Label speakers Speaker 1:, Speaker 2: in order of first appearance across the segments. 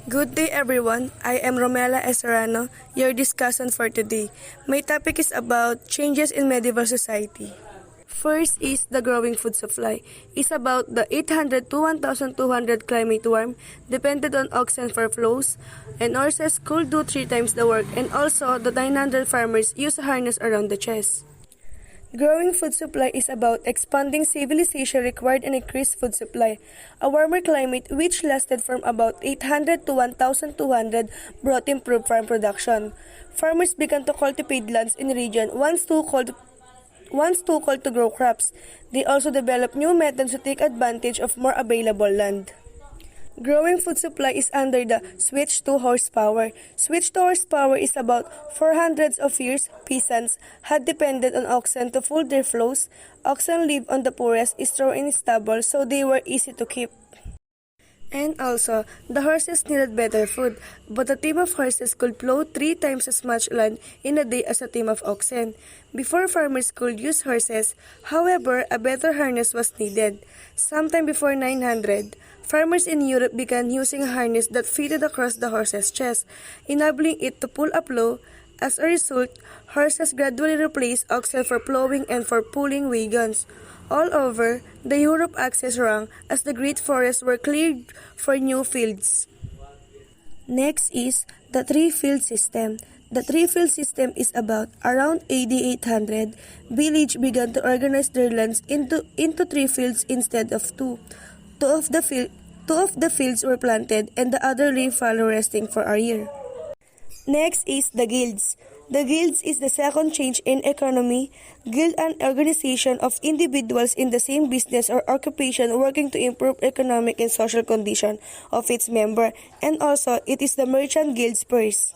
Speaker 1: Good day everyone, I am Romela Eserrano, your discussant for today. My topic is about changes in medieval society. First is the growing food supply. It's about the 800 to 1,200 climate warm, depended on oxen for flows, and horses could do 3 times the work, and also the 900 farmers use a harness around the chest. Growing food supply is about expanding civilization required an increased food supply. A warmer climate which lasted from about 800 to 1,200 brought improved farm production. Farmers began to cultivate lands in region once too cold to grow crops. They also developed new methods to take advantage of more available land. Growing food supply is under the switch to horsepower. Switch to horsepower is about 400 of years. Peasants had depended on oxen to pull their flows. Oxen live on the poorest straw in stubble, so they were easy to keep. And also, the horses needed better food, but a team of horses could plow 3 times as much land in a day as a team of oxen. Before farmers could use horses, however, a better harness was needed. Sometime before 900, farmers in Europe began using a harness that fitted across the horse's chest, enabling it to pull a plow. As a result, horses gradually replaced oxen for plowing and for pulling wagons. All over, the Europe axis rang as the great forests were cleared for new fields. Next is the three-field system. The three-field system is about around AD 800. Villages began to organize their lands into 3 fields instead of 2. Two of the fields were planted and the other lay fallow resting for a year. Next is the guilds. The guilds is the second change in economy. Guild an organization of individuals in the same business or occupation working to improve economic and social condition of its member, and also it is the merchant guilds first.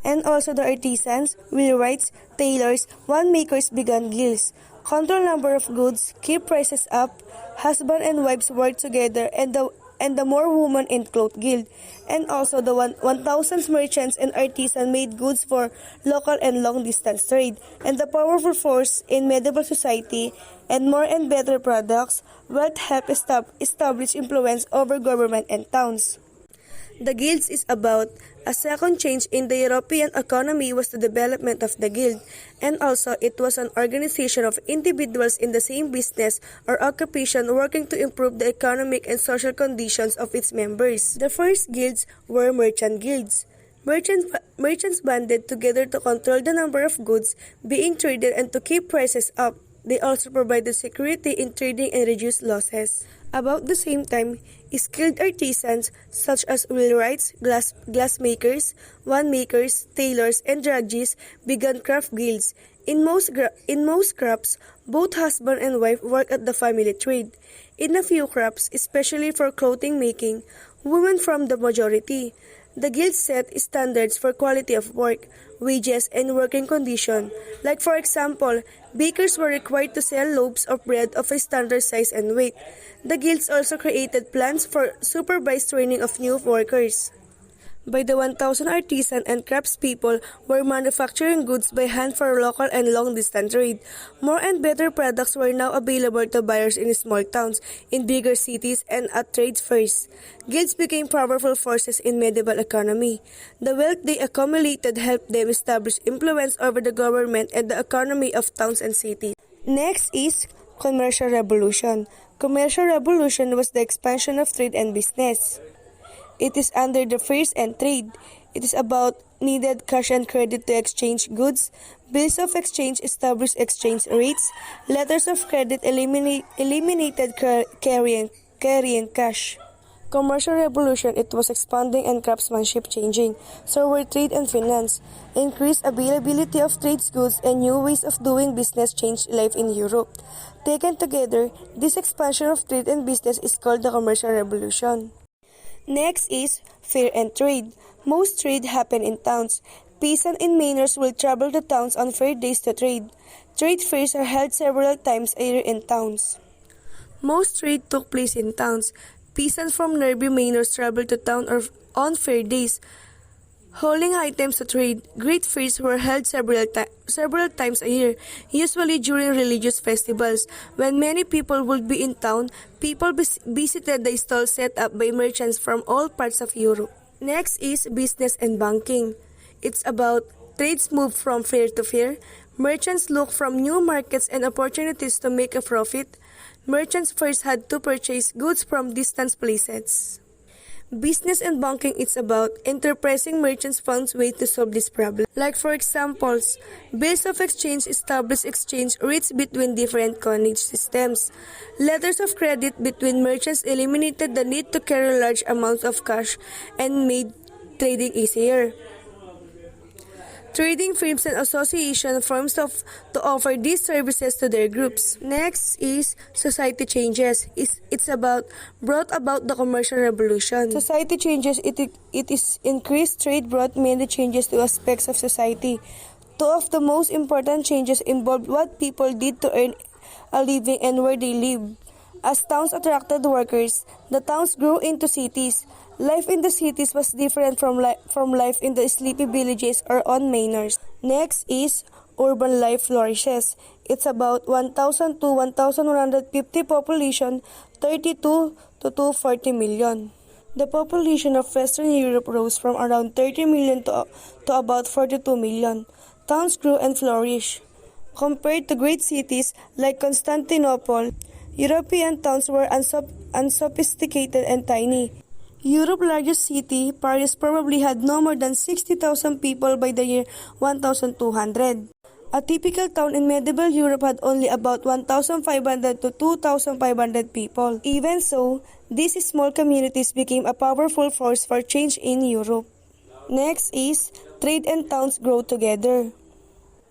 Speaker 1: And also the artisans, wheelwrights, tailors, winemakers began guilds. Control number of goods, keep prices up, husband and wives work together, and the more women in cloth guild. And also the 1,000 merchants and artisans made goods for local and long distance trade. And the powerful force in medieval society and more and better products, wealth helped establish influence over government and towns. The guilds is about a second change in the European economy was the development of the guild, and also it was an organization of individuals in the same business or occupation working to improve the economic and social conditions of its members. The first guilds were merchant guilds. Merchants banded together to control the number of goods being traded and to keep prices up. They also provided security in trading and reduced losses. About the same time, skilled artisans such as wheelwrights, glassmakers, winemakers, tailors, and drudges began craft guilds. In most crafts, both husband and wife work at the family trade. In a few crafts, especially for clothing making, women form the majority. The guild set standards for quality of work, wages, and working condition. Like for example, bakers were required to sell loaves of bread of a standard size and weight. The guilds also created plans for supervised training of new workers. By the 1,000 artisan and craftspeople were manufacturing goods by hand for local and long-distance trade. More and better products were now available to buyers in small towns, in bigger cities, and at trade fairs. Guilds became powerful forces in medieval economy. The wealth they accumulated helped them establish influence over the government and the economy of towns and cities. Next is Commercial Revolution. Commercial Revolution was the expansion of trade and business. It is under the fairs and trade. It is about needed cash and credit to exchange goods. Bills of exchange established exchange rates. Letters of credit eliminated carrying cash. Commercial revolution, it was expanding and craftsmanship changing. So were trade and finance. Increased availability of trade goods and new ways of doing business changed life in Europe. Taken together, this expansion of trade and business is called the commercial revolution. Next is fair and trade. Most trade happen in towns. Peasants and miners will travel to towns on fair days to trade. Trade fairs are held several times a year in towns. Most trade took place in towns. Peasants from nearby miners traveled to town or on fair days, hauling items to trade. Great fairs were held several times a year, usually during religious festivals. When many people would be in town, people visited the stalls set up by merchants from all parts of Europe. Next is business and banking. It's about trades move from fair to fair. Merchants look from new markets and opportunities to make a profit. Merchants first had to purchase goods from distant places. Business and banking is about enterprising merchants found ways to solve this problem. Like for examples, bills of exchange established exchange rates between different coinage systems. Letters of credit between merchants eliminated the need to carry large amounts of cash and made trading easier. Trading firms and association forms to offer these services to their groups. Next is society changes. It's brought about the commercial revolution. Society changes. It is increased trade brought many changes to aspects of society. Two of the most important changes involved what people did to earn a living and where they live. As towns attracted workers, the towns grew into cities. Life in the cities was different from life in the sleepy villages or on manors. Next is urban life flourishes. It's about 1,000 to 1,150 population, 32 to 240 million. The population of Western Europe rose from around 30 million to about 42 million. Towns grew and flourished. Compared to great cities like Constantinople, European towns were unsophisticated and tiny. Europe's largest city, Paris, probably had no more than 60,000 people by the year 1200. A typical town in medieval Europe had only about 1,500 to 2,500 people. Even so, these small communities became a powerful force for change in Europe. Next is trade and towns grow together.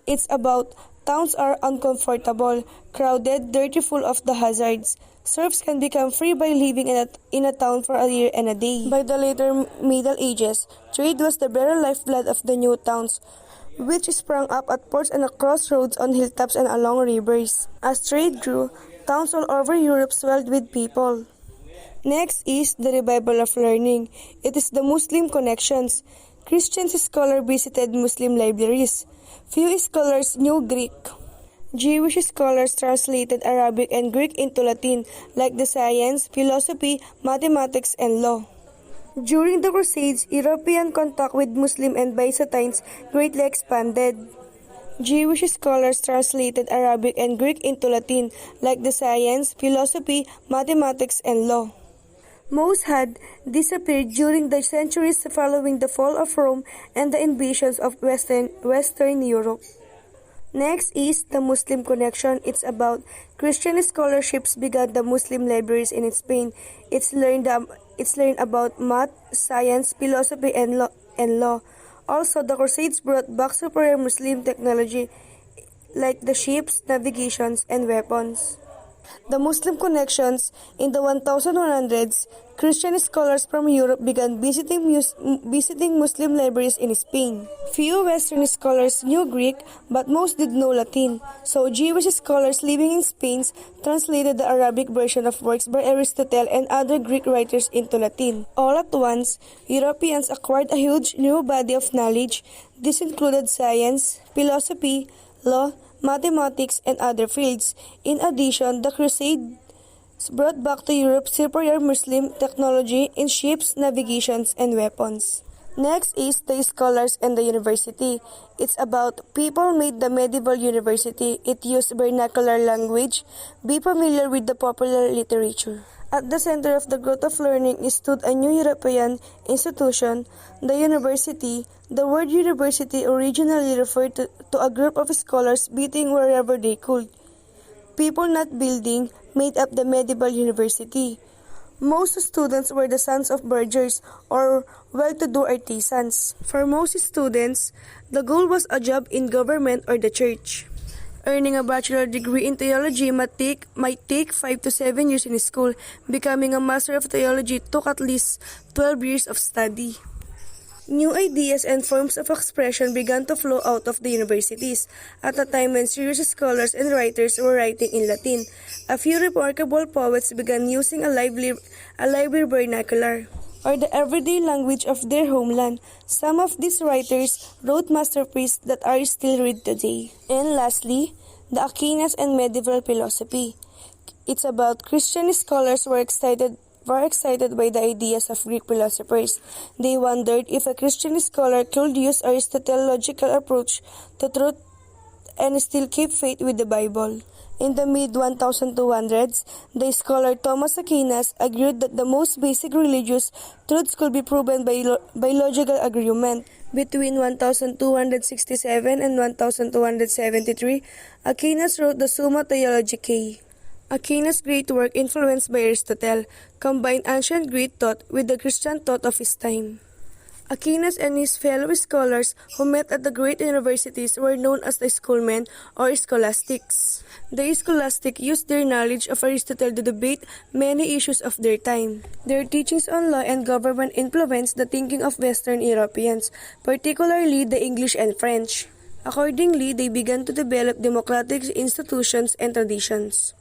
Speaker 1: It's about towns are uncomfortable, crowded, dirty, full of the hazards. Serfs can become free by living in a town for a year and a day. By the later Middle Ages, trade was the very lifeblood of the new towns, which sprang up at ports and across roads on hilltops and along rivers. As trade grew, towns all over Europe swelled with people. Next is the revival of learning. It is the Muslim connections. Christian scholars visited Muslim libraries. Few scholars knew Greek. Jewish scholars translated Arabic and Greek into Latin, like the science, philosophy, mathematics, and law. During the Crusades, European contact with Muslim and Byzantines greatly expanded. Jewish scholars translated Arabic and Greek into Latin, like the science, philosophy, mathematics, and law. Most had disappeared during the centuries following the fall of Rome and the invasions of Western Europe. Next is the Muslim connection. It's about Christian scholarships began the Muslim libraries in Spain. It's learned about math, science, philosophy, and law. Also, the Crusades brought back superior Muslim technology like the ships, navigations, and weapons. The Muslim connections in the 1100s, Christian scholars from Europe began visiting Muslim libraries in Spain. Few Western scholars knew Greek, but most did know Latin, so Jewish scholars living in Spain translated the Arabic version of works by Aristotle and other Greek writers into Latin. All at once, Europeans acquired a huge new body of knowledge. This included science, philosophy, law, mathematics, and other fields. In addition, the Crusades brought back to Europe superior Muslim technology in ships, navigations, and weapons. Next is the scholars and the university. It's about people made the medieval university. It used vernacular language. Be familiar with the popular literature. At the center of the growth of learning stood a new European institution, the university. The word university originally referred to a group of scholars meeting wherever they could. People, not building, made up the medieval university. Most students were the sons of burghers or well-to-do artisans. For most students, the goal was a job in government or the church. Earning a bachelor degree in theology might take 5 to 7 years in school. Becoming a master of theology took at least 12 years of study. New ideas and forms of expression began to flow out of the universities at a time when serious scholars and writers were writing in Latin. A few remarkable poets began using a lively vernacular, or the everyday language of their homeland. Some of these writers wrote masterpieces that are still read today. And lastly, the Aquinas and medieval philosophy. It's about Christian scholars were were excited by the ideas of Greek philosophers. They wondered if a Christian scholar could use Aristotle's logical approach to truth and still keep faith with the Bible. In the mid-1200s, the scholar Thomas Aquinas agreed that the most basic religious truths could be proven by logical argument. Between 1267 and 1273, Aquinas wrote the Summa Theologicae. Aquinas' great work, influenced by Aristotle, combined ancient Greek thought with the Christian thought of his time. Aquinas and his fellow scholars who met at the great universities were known as the schoolmen or scholastics. The scholastics used their knowledge of Aristotle to debate many issues of their time. Their teachings on law and government influenced the thinking of Western Europeans, particularly the English and French. Accordingly, they began to develop democratic institutions and traditions.